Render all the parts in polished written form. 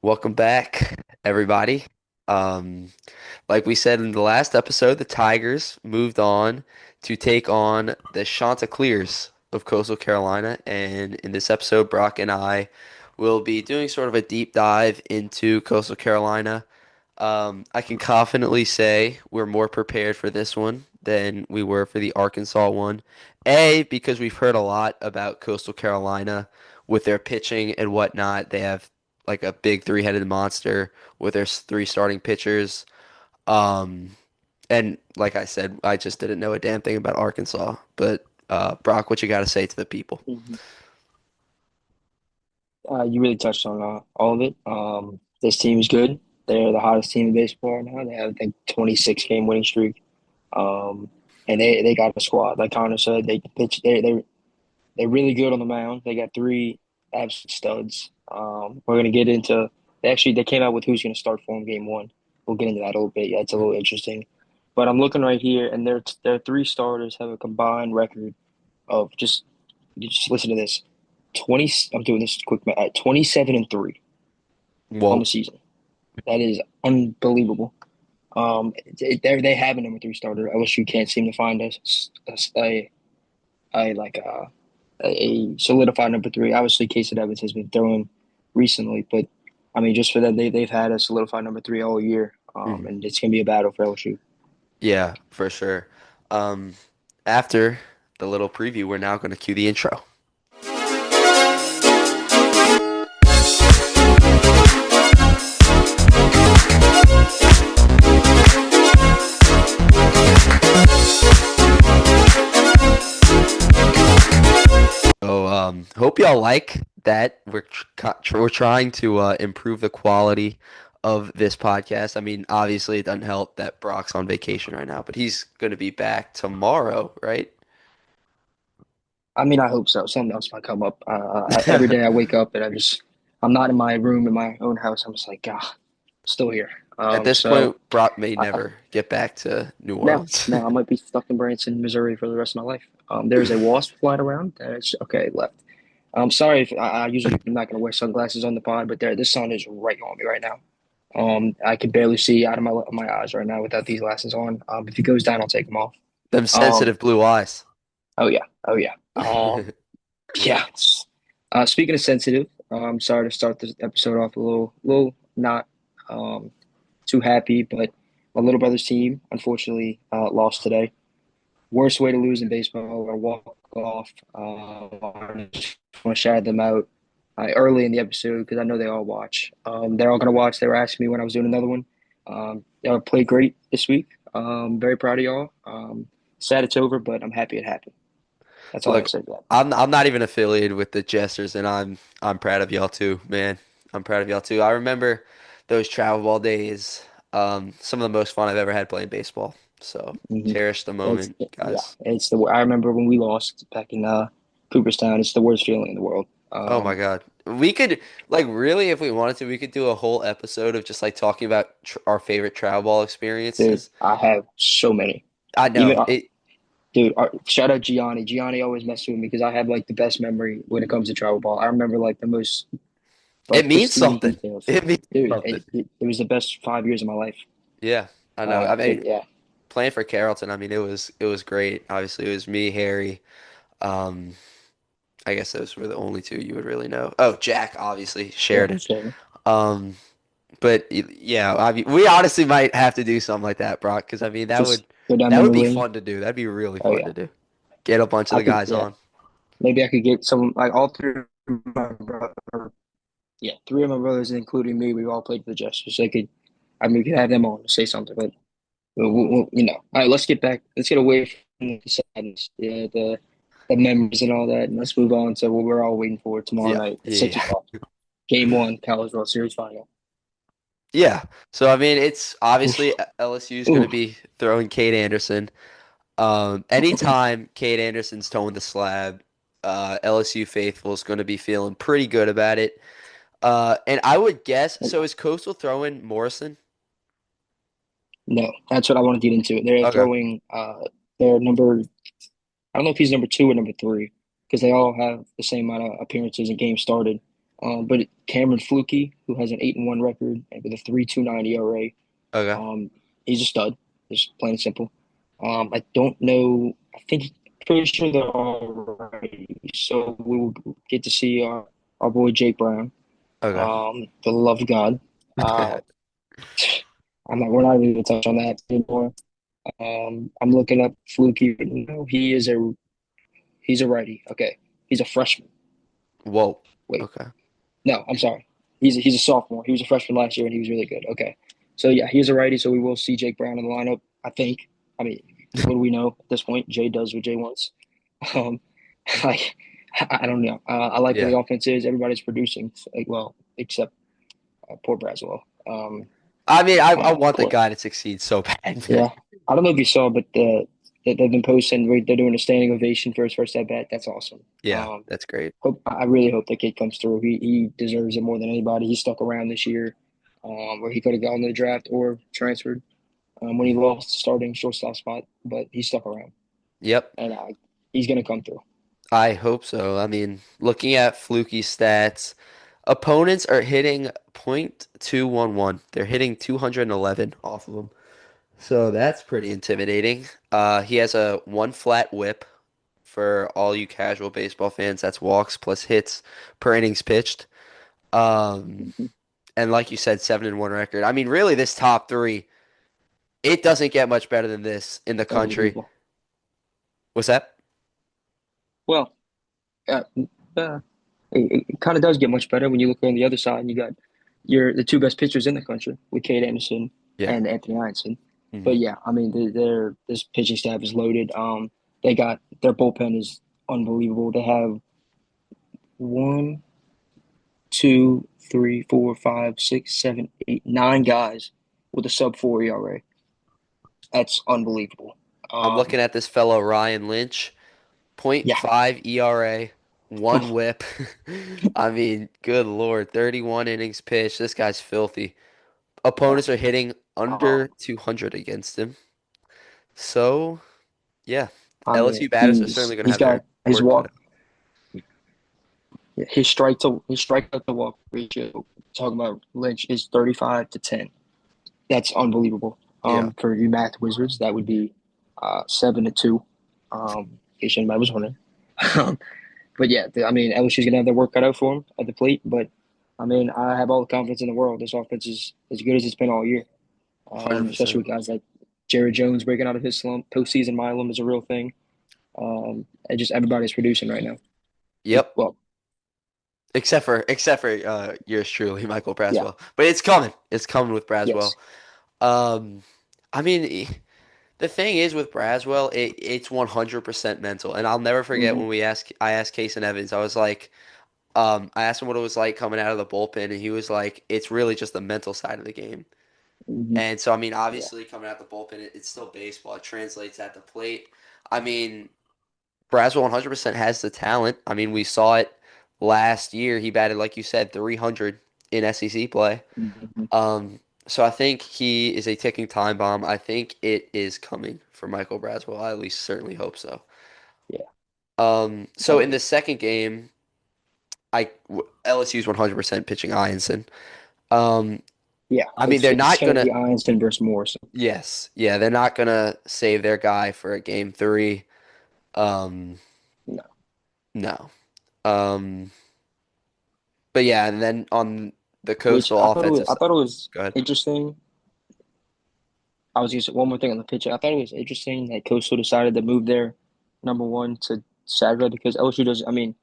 Welcome back, everybody. Um, like we said in the last episode, the Tigers moved on to take on the Chanticleers of Coastal Carolina. And in this episode, Brock and I will be doing sort of a deep dive into Coastal Carolina. I can confidently say we're more prepared for this one than we were for the Arkansas one. A, because we've heard a lot about Coastal Carolina with their pitching and whatnot. They have like a big three-headed monster with their three starting pitchers. Um, and like I said, I just didn't know a damn thing about Arkansas. But Brock, what you got to say to the people? Mhm. You really touched on all of it. This team is good. They're the hottest team in baseball right now. They have, I think, 26 game winning streak. Um, and they got a squad. Like Connor said, they can pitch. They're really good on the mound. They got three absolute studs. We're gonna get into. They came out with who's gonna start for them game one. We'll get into that a little bit. Yeah, it's a little interesting. But I'm looking right here, and their three starters have a combined record of just listen to this. 20, I'm doing this quick math, 27-3 on the Whoa. season. That is unbelievable. They have a number three starter. LSU can't seem to find a like a solidified number three. Obviously, Casey Evans has been throwing recently, but I mean, just for that, they've had a solidified number three all year, Mhm. and it's gonna be a battle for LSU. Yeah, for sure. Um, After the little preview, we're now going to cue the intro. So, hope y'all like that. We're trying to improve the quality of this podcast. I mean, obviously, it doesn't help that Brock's on vacation right now, but he's going to be back tomorrow, right? I mean, I hope so. Something else might come up. Every day I wake up and I'm not in my room in my own house. I'm just like, God, still here. At this So point, Brock may I, never get back to New no, Orleans. no, I might be stuck in Branson, Missouri for the rest of my life. There's a wasp flying around. Okay, left. I'm sorry if I usually I'm not going to wear sunglasses on the pod, but the sun is right on me right now. I can barely see out of my eyes right now without these glasses on. If it goes down, I'll take them off. Them Um, sensitive blue eyes. oh yeah, oh yeah. Yeah. Speaking of sensitive, I'm sorry to start this episode off a little not um, too happy, but my little brother's team unfortunately lost today. Worst way to lose in baseball or walk off. I just want to shout them out early in the episode because I know they all watch. They're all going to watch. They were asking me when I was doing another one. Y'all played great this week. Very proud of y'all. Sad it's over, but I'm happy it happened. That's all I have Look, to say to that. I'm not even affiliated with the Jesters, and I'm proud of y'all too, man. I'm proud of y'all too. I remember those travel ball days. Some of the most fun I've ever had playing baseball. So hmm cherish the moment, yeah, guys. it's the. I remember when we lost back in Cooperstown. It's the worst feeling in the world. Oh my God. We could like really, if we wanted to, we could do a whole episode of just like talking about tr our favorite travel ball Dude, experiences. I have so many. I Even know it. Dude, shout out Gianni. Gianni always messes with me because I have like the best memory when it comes to travel ball. I remember like the most It like means pristine something. details. It means Dude, something. it was the best 5 years of my life. Yeah, I know. I But mean, yeah, playing for Carrollton, I mean, it was great. Obviously, it was me, Harry. Um, I guess those were the only two you would really know. Oh, Jack, obviously, yeah, Sheridan. so Um, but yeah, I mean, we honestly might have to do something like that, Brock, because I mean, that just would go down that would memory be lane. fun to do. That'd be really Oh fun yeah, to do. Get a bunch of I the could. guys Yeah, on. maybe I could get some like all three of my brother. Yeah, three of my brothers, including me, we all played for the Jesters. So I could, I mean, we could have them on to say something, but you know. All right, let's get back. Let's get away from the sadness, yeah, the memories and all that, and let's move on to what we're all waiting for tomorrow Yeah, night at yeah, 6 o'clock. yeah. Game one, College World Series final. Yeah. So I mean, it's Oof, obviously LSU is going to oof. be throwing Cade Anderson. Anytime Cade Anderson's toeing the slab, LSU faithful is going to be feeling pretty good about it. And I would guess, so is Coastal throwing Morrison? No, that's what I want to get into. They're Okay. throwing their number. I don't know if he's number two or number three because they all have the same amount of appearances and games started. But Cameron Flukie, who has an 8-1 record and with a 3.29 ERA, Okay. um, he's a stud. Just plain and simple. I don't know. I think pretty sure they're all ready. So we will get to see our boy Jake Brown, Okay. the love of God. Uh, we're not even going to touch on that anymore. I'm looking up Fluky right now. He's a righty. Okay, he's a freshman. Whoa. Wait, Okay. no, I'm sorry. He's a sophomore. He was a freshman last year and he was really good. Okay, so yeah, he's a righty. So we will see Jake Brown in the lineup. I think. I mean, what do we know at this point? Jay does what Jay wants. Um, like I don't know. I like where Yeah. the offense is. Everybody's producing. Like well, except poor Braswell. I mean, I, I I don't know. want the Poor. guy to succeed so bad, man. Yeah, I don't know if you saw, but they've been posting. They're doing a standing ovation for his first at bat. That's awesome. Yeah, that's great. I really hope that kid comes through. He deserves it more than anybody. He stuck around this year, where he could have gone to the draft or transferred when he lost the starting shortstop spot, but he stuck around, Yep. and he's gonna come through. I hope so. I mean, looking at fluky stats, opponents are hitting .211. They're hitting 211 off of him. So that's pretty intimidating. He has a one flat whip for all you casual baseball fans. That's walks plus hits per innings pitched. Um, Mhm. and like you said, 7-1 record. I mean, really, this top three, it doesn't get much better than this in the It's country. unbelievable. What's that? Well, uh, uh, it kind of does get much better when you look on the other side and you got the two best pitchers in the country with Cade Anderson Yeah. and Anthony Ironson. Hmm. But yeah, I mean, this pitching staff is loaded. They got their bullpen is unbelievable. They have one, two, three, four, five, six, seven, eight, nine guys with a sub 4 ERA. That's unbelievable. I'm Um, looking at this fellow Ryan Lynch, point yeah, 0.5 ERA, one whip. I mean, good Lord, 31 innings pitched. This guy's filthy. yeah. Opponents are hitting under Um, 200 against him. So, yeah, I mean, LSU batters are certainly going to he's have their got his work cut walk. out. His strike to walk ratio. Talking about Lynch is 35-10. That's unbelievable. Yeah, For you math wizards, that would be 7-2. In case anybody was wondering. Um, but yeah, I mean, LSU's gonna have their work cut out for him at the plate. But I mean, I have all the confidence in the world. This offense is as good as it's been all year. Especially 100%. with guys like Jared Jones breaking out of his slump. Postseason Milam is a real thing. And just everybody's producing right now. Yep. Well, Except for yours truly, Michael yeah, Braswell. But it's coming. It's coming with Braswell. yes. Um, I mean, the thing is with Braswell, it's 100% mental. And I'll never forget Hmm. when I asked Case and Evans, I was like, I asked him what it was like coming out of the bullpen, and he was like, it's really just the mental side of the game. Hmm. And so, I mean, Yeah. obviously coming out the bullpen, it's still baseball. It translates at the plate. I mean, Braswell 100% has the talent. I mean, we saw it last year. He batted, like you said, 300 in SEC play. Hmm. Um, so I think he is a ticking time bomb. I think it is coming for Michael Braswell. I at least certainly hope so. Yeah. So in Um, the second game, LSU's 100% pitching Ianson. Um, yeah. I mean, It's they're it's not gonna gonna. be Einstein versus Morrison. Yes, yeah, they're not gonna save their guy for a game three. Um, No. no. Um, but yeah, and then on the Which Coastal offensive I side, thought it was go ahead. interesting. I was just one more thing on the pitch. I thought it was interesting that Coastal decided to move their number one to Saturday because LSU does. I mean,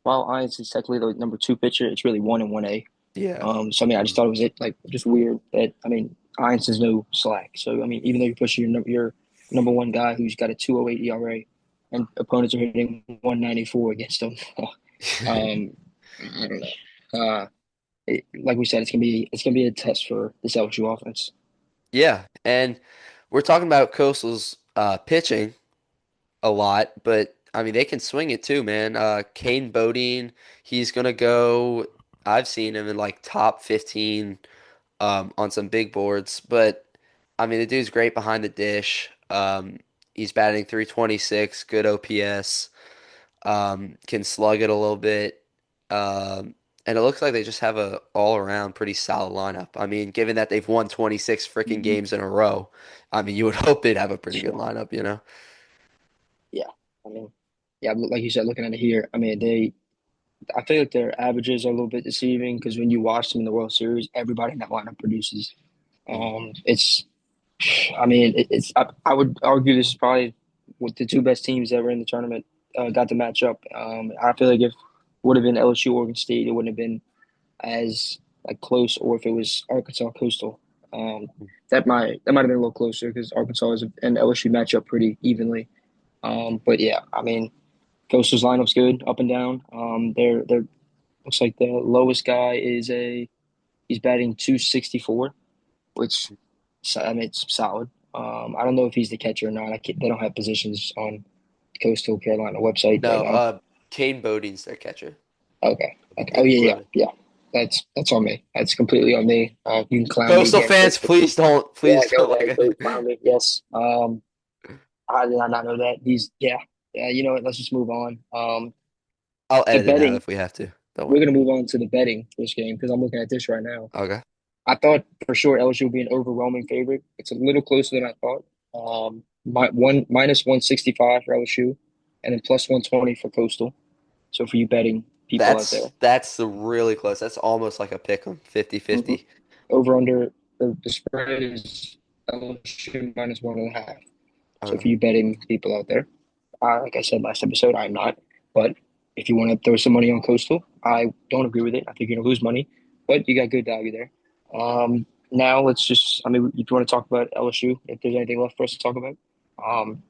while Irons is technically the number two pitcher, it's really 1 and 1A. Yeah. So I mean, I just Mhm. thought it was like just weird that I mean, Irons is no slack. So I mean, even though you're pushing your number one guy who's got a 2.08 ERA, and opponents are hitting 194 against him. um, I don't know. Like we said, it's gonna be a test for this LSU offense. Yeah, and we're talking about Coastal's pitching a lot, but I mean they can swing it too, man. Kane Bodine, he's gonna go. I've seen him in like top 15 on some big boards, but I mean the dude's great behind the dish. He's batting 326, good OPS. Can slug it a little bit. Um, And it looks like they just have a all around pretty solid lineup. I mean, given that they've won 26 freaking Hmm. games in a row, I mean, you would hope they'd have a pretty good Sure. lineup, you know? Yeah. I mean, yeah, like you said, looking at it here, I mean, I feel like their averages are a little bit deceiving because when you watch them in the World Series, everybody in that lineup produces. Mm. It's, I mean, I would argue this is probably what the two best teams that were in the tournament got to match up. I feel like if it would have been LSU Oregon State, it wouldn't have been as like close, or if it was Arkansas Coastal, that might have been a little closer because and LSU match up pretty evenly. But yeah, I mean, Coastal's lineup's good up and down. They're looks like the lowest guy he's batting 264, which I mean it's solid. I don't know if he's the catcher or not. They don't have positions on Coastal Carolina website right No, now. Kane Bodie's their catcher. Okay. Okay. Oh Yeah, yeah, yeah, whoever. yeah. That's on me. That's completely on me. You can clown me Coastal again. fans, Yeah, please go don't ahead. like Go it. clown me. Yes. I did not know that. Yeah. Yeah. You know what? Let's just move on. I'll The edit it out betting. if we have to. Don't We're worry. gonna move on to the betting for this game because I'm looking at this right now. Okay. I thought for sure LSU would be an overwhelming favorite. It's a little closer than I thought. Minus 165 for LSU, and then plus 120 for Coastal. So for you betting people out there, That's the really close. That's almost like a pick 'em, hmm 50-50. over under the spread is LSU minus 1.5. So for Okay. you betting people out there, like I said last episode, I'm not. But if you want to throw some money on Coastal, I don't agree with it. I think you're gonna lose money, but you got good value there. Now let's just, I mean, if you want to talk about LSU, if there's anything left for us to talk about, um,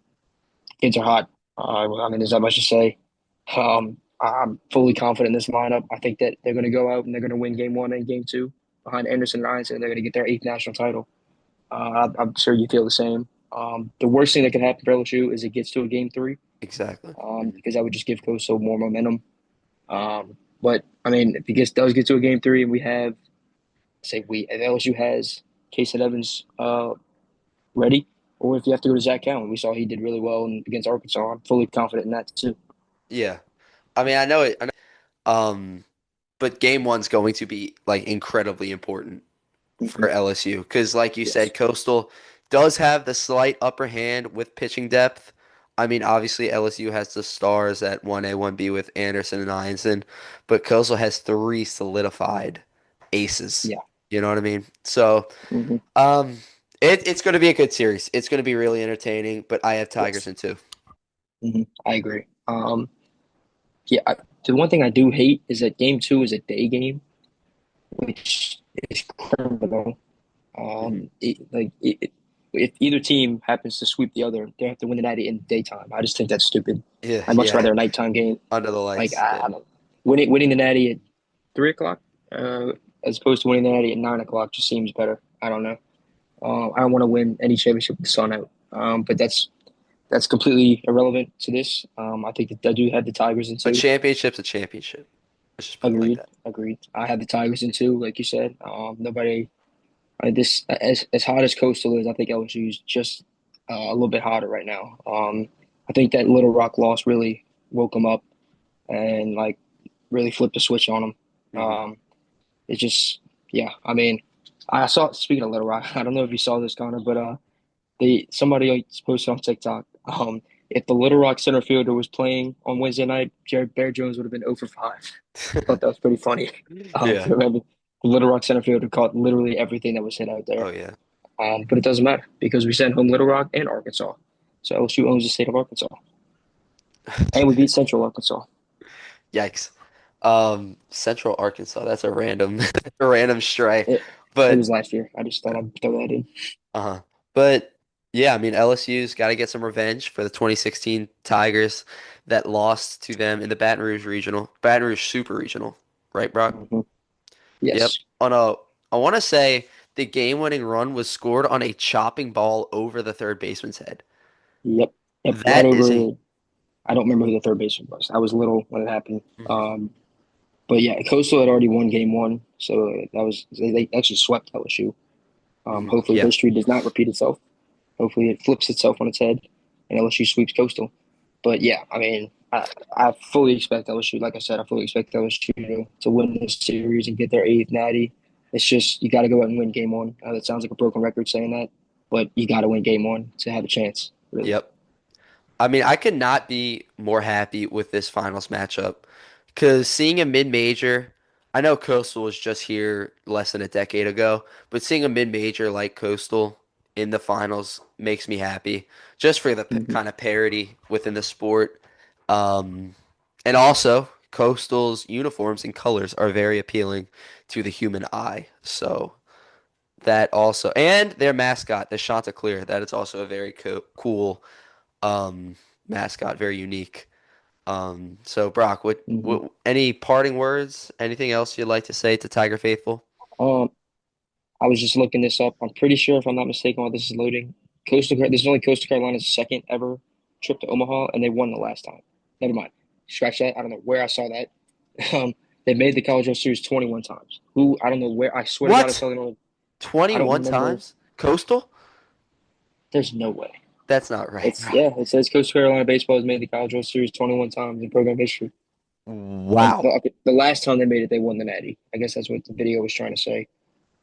kids are hot. I mean, there's not much to say. I'm fully confident in this lineup. I think that they're going to go out and they're going to win game one and game two behind Anderson and Einstein. They're going to get their eighth national title. I'm sure you feel the same. The worst thing that could happen for LSU is it gets to a game three, Exactly. Hmm. because that would just give Coastal more momentum. But I mean, if does get to a game three and if LSU has Casey Evans ready, or if you have to go to Zach Allen, we saw he did really well against Arkansas. I'm fully confident in that too. Yeah. I mean, I know it. But game one's going to be like incredibly important Hmm. for LSU because, like you Yes. said, Coastal does have the slight upper hand with pitching depth. I mean, obviously LSU has the stars at 1A, 1B with Anderson and Einson, but Coastal has three solidified aces. Yeah. You know what I mean? So, Hmm. um, it's going to be a good series. It's going to be really entertaining, but I have Tigers Yes. in two. I agree. Yeah. The one thing I do hate is that game two is a day game, which is criminal. Mhm. If either team happens to sweep the other, they have to win the night in daytime. I just think that's stupid. Yeah, I'd much yeah, rather a nighttime game. under the Like lights. I, Yeah. I don't winning the natty at 3 o'clock, as opposed to winning the natty at 9 o'clock just seems better. I don't know. I don't want to win any championship with the sun out. But that's completely irrelevant to this. I think that I do have the Tigers in A two. championship's a championship. Let's just put it like Agreed. that. Agreed. I have the Tigers in two, like you said. Nobody. This as hot as Coastal is, I think LSU is just a little bit hotter right now. I think that Little Rock loss really woke them up and like really flipped the switch on them. Hmm. It's just yeah. I mean, I saw speaking of Little Rock, I don't know if you saw this, Connor, but somebody posted on TikTok. If the Little Rock center fielder was playing on Wednesday night, Jared Bear Jones would have been 0 for 5. I thought that was pretty funny. Yeah. Remember, the Little Rock center fielder caught literally everything that was hit out Oh there. yeah. But it doesn't matter because we sent home Little Rock and Arkansas. So LSU owns the state of Arkansas. And we beat Central Arkansas. Yikes. Central Arkansas. That's a random, a random stray. It, it But was last year. I just thought I'd throw that in. uh-huh. But yeah, I mean LSU's got to get some revenge for the 2016 Tigers that lost to them in the Baton Rouge Super Regional, right, Brock? Hmm. Yep. Yes. I want to say the game-winning run was scored on a chopping ball over the third baseman's head. Yep. Yep. Right That is a over. I don't remember who the third baseman was. I was little when it happened. Mhm. But yeah, Coastal had already won game one, so they actually swept LSU. Mhm. Hopefully, Yeah. history does not repeat itself. Hopefully, it flips itself on its head and LSU sweeps Coastal. But yeah, I mean, I fully expect LSU. Like I said, I fully expect LSU to win this series and get their eighth natty. It's just you got to go out and win game one. That sounds like a broken record saying that, but you got to win game one to have a chance. Really. Yep. I mean, I could not be more happy with this finals matchup because seeing a mid-major, I know Coastal was just here less than a decade ago, but seeing a mid-major like Coastal in the finals makes me happy just for the Hmm. kind of parity within the sport. Um, and also, Coastal's uniforms and colors are very appealing to the human eye. So that also, and their mascot, the Chanticleer, that is also a very cool um, mascot, very unique. So Brock, Hmm. any parting words? Anything else you'd like to say to Tiger Faithful? Um, I was just looking this up. I'm pretty sure, if I'm not mistaken, while this is loading, this is only Coastal Carolina's second ever trip to Omaha, and they won the last time. Never mind. Scratch that. I don't know where I saw that. Um, they made the College World Series 21 times. Who I don't know where. I swear to God, I What? saw them. I don't 21 remember. times? Coastal? There's no way. That's not right, It's bro. yeah. It says Coastal Carolina baseball has made the College World Series 21 times in program history. Wow. The last time they made it, they won the Natty. I guess that's what the video was trying to say.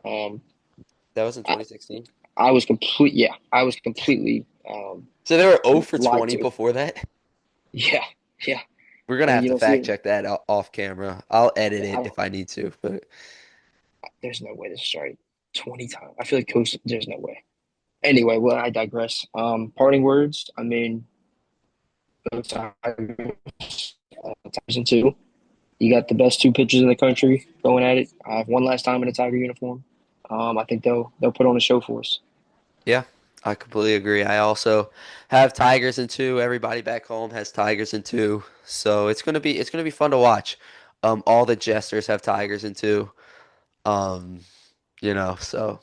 Um, That was in I, 2016. I was complete. Yeah, I was completely So they were 0 for lied 20 to. before that? Yeah, yeah. We're gonna And have you to don't see fact it. check that off camera. I'll edit I it don't. if I need to, but There's no way this is right. 20 times. I feel like Coastal. There's no way. Anyway, well, I digress. Parting words. I mean, go Tigers, Tigers in two. You got the best two pitchers in the country going at it. One last time in a Tiger uniform. I think they'll put on a show for us. yeah, I completely agree. I also have Tigers in two. Everybody back home has Tigers in two. So it's gonna be fun to watch. All the jesters have Tigers in two. Um, so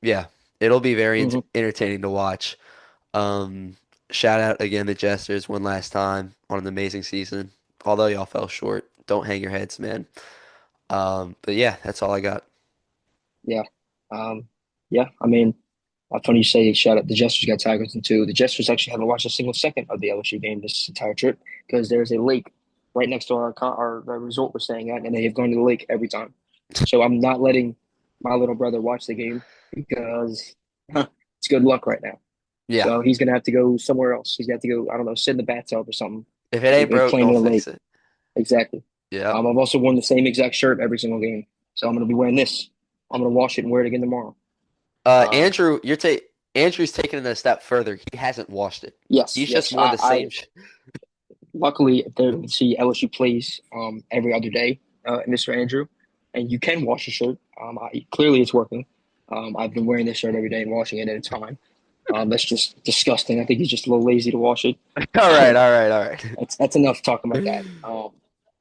yeah, it'll be very Hmm. entertaining to watch. Um, Shout out again the Jesters one last time on an amazing season. Although y'all fell short, don't hang your heads, man. But yeah, that's all I got. Yeah. Um, yeah. I mean, funny you say shout out the Jesters got Tigers in two. The Jesters actually haven't watched a single second of the LSU game this entire trip because there's a lake right next to our resort we're staying at, and they have gone to the lake every time. So I'm not letting my little brother watch the game because it's good luck right now. Yeah, So he's gonna have to go somewhere else. He's got to go, I don't know, sit in the bathtub or something. if it ain't broke, Playing don't in a fix lake. it. Exactly. Yep. I've also worn the same exact shirt every single game. So I'm gonna be wearing this. I'm gonna wash it and wear it again tomorrow. Um, Andrew, Andrew's taking it a step further. He hasn't washed it. yes, He's just yes. worn the I same. luckily there see LSU plays every other day, Mr. Andrew, and you can wash a shirt. Clearly it's working. I've been wearing this shirt every day and washing it at a time. That's just disgusting. I think he's just a little lazy to wash it. All right, all right, all right. That's enough talking about that.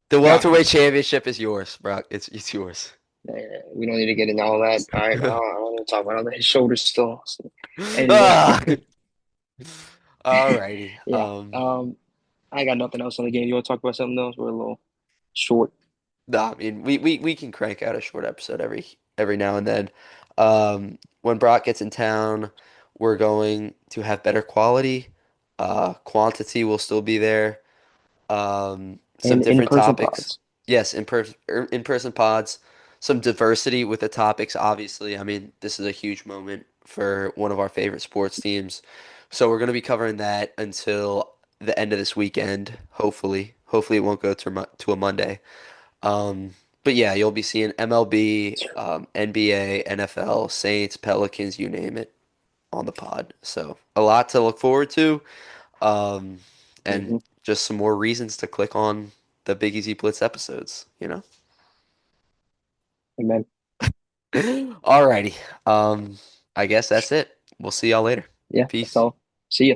The Now, welterweight championship is yours, Brock. It's yours. uh, we don't need to get into all that. All right, I don't want to talk about all that. His shoulders still. Anyway, Ah, all righty. yeah. I ain't got nothing else on the game. You want to talk about something else? We're a little short. No, I mean we can crank out a short episode every now and then. When Brock gets in town, we're going to have better quality. Quantity will still be there. Some And different in-person topics. pods. Yes, in-person pods. Some diversity with the topics, obviously. I mean, this is a huge moment for one of our favorite sports teams. So we're going to be covering that until the end of this weekend, hopefully. Hopefully it won't go to a Monday. But yeah, you'll be seeing MLB, NBA, NFL, Saints, Pelicans, you name it, on the pod. So a lot to look forward to, um, and Mm-hmm. just some more reasons to click on the Big Easy Blitz episodes. Amen. Alrighty. I guess that's it. We'll see y'all later. Yeah, that's Peace. all. See ya.